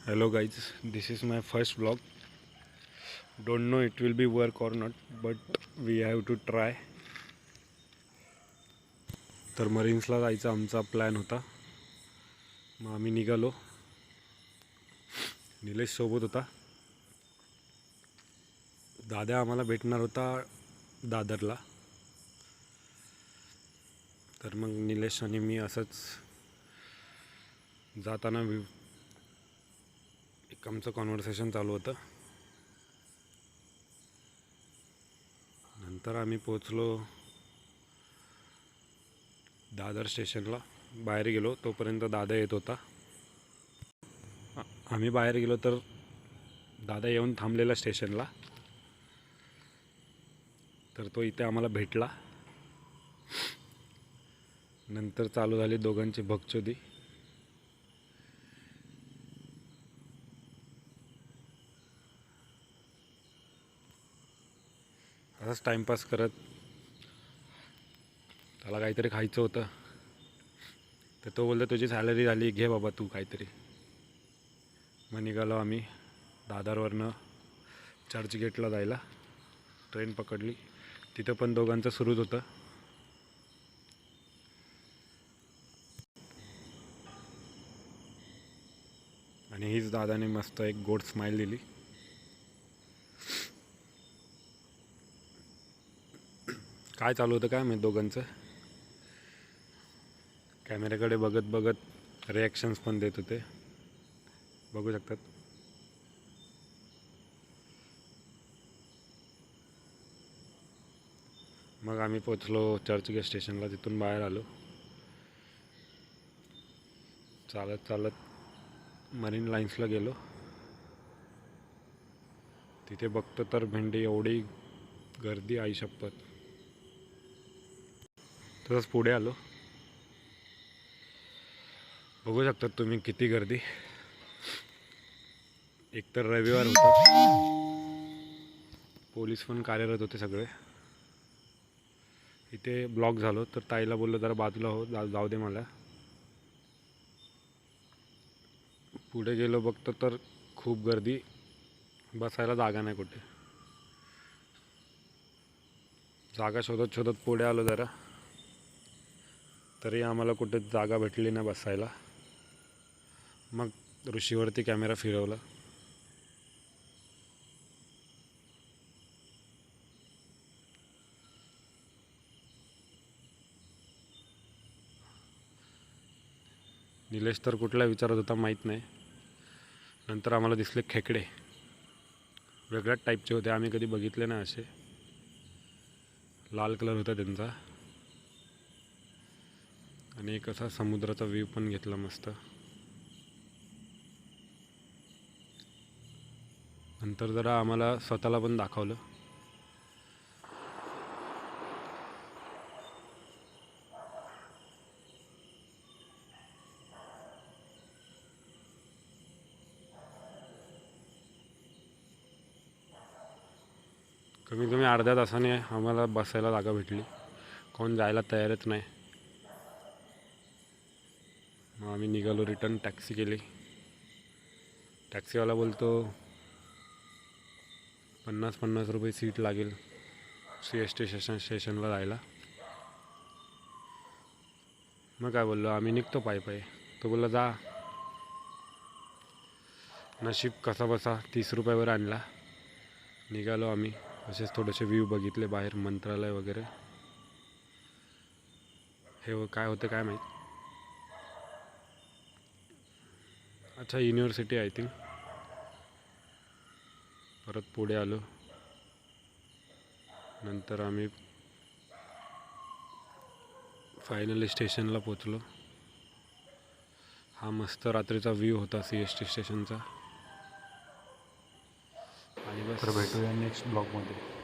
Hello guys, this is my first vlog. Don't know it will be work or not, but we have to try. तर मरीन्सला जायचा आमचा plan होता. मग आम्ही निघालो. निलेश सोबत होता. दादा आम्हाला भेटणार होता दादरला. तर मग निलेश आणि मी असंच जाताना एक आमचं कॉन्व्हर्सेशन चालू होतं. नंतर आम्ही पोचलो दादर स्टेशनला. बाहेर गेलो तोपर्यंत दादा येत होता. आम्ही बाहेर गेलो तर दादा येऊन थांबलेला स्टेशनला. तर तो इथे आम्हाला भेटला. नंतर चालू झाली दोघांची भगचोदी. असंच टाईमपास करत त्याला काहीतरी खायचं होतं. तर तो बोलला तुझी सॅलरी झाली, घे बाबा तू काहीतरी. मग निघालो आम्ही दादरवरनं चर्चगेटला जायला. ट्रेन पकडली. तिथं पण दोघांचं सुरूच होतं. आणि हीच दादाने मस्त एक गोड स्माईल दिली. काय चालू होतं काय माहीत दोघांचं. कॅमेऱ्याकडे बघत बघत रिॲक्शन्स पण देत होते, बघू शकतात. मग आम्ही पोचलो चर्चगेट स्टेशनला. तिथून बाहेर आलो. चालत चालत मरीन लाईन्सला गेलो. तिथे बघतो तर भेंडी एवढी गर्दी, आई शपथ. तसंच पुढे आलो. बघू शकतात तुम्ही किती गर्दी. एकतर रविवार होता, पोलीस पण कार्यरत होते सगळे. इथे ब्लॉक झालो तर ताईला बोललो जरा बाजूला हो, जाऊ दे मला. पुढे गेलो बघतो तर खूप गर्दी, बसायला जागा नाही कुठे. जागा शोधत शोधत पुढे आलो जरा, तरी आम्हाला कुठे जागा भेटली नाही बसायला. मग ऋषीवरती कॅमेरा फिरवला. निलेश तर कुठला विचारत होता माहीत नाही. नंतर आम्हाला दिसले खेकडे. वेगळ्याच टाईपचे होते, आम्ही कधी बघितले नाही असे. लाल कलर होता त्यांचा. आणि एक असा समुद्राचा व्ह्यू पण घेतला मस्त. नंतर जरा आम्हाला स्वतःला पण दाखवलं. कमीत कमी अर्ध्या तासाने आम्हाला बसायला जागा भेटली. कोण जायला तयारच नाही. मग आम्ही निघालो रिटर्न. टॅक्सी केली. टॅक्सीवाला बोलतो 50-50 रुपये सीट लागेल CST स्टेशनला जायला. मग काय बोललो, आम्ही निघतो पायी पायी. तो बोलला जा. नशीब कसा बसा 30 रुपयावर आणला. निघालो आम्ही. असेच थोडेसे व्ह्यू बघितले बाहेर, मंत्रालय वगैरे. हे काय होतं काय माहीत. अच्छा, युनिव्हर्सिटी आय थिंक. परत पुढे आलो. नंतर आम्ही फायनली स्टेशनला पोचलो. हा मस्त रात्रीचा व्ह्यू होता CST स्टेशनचा. आणि बस, भेटूया नेक्स्ट ब्लॉगमध्ये.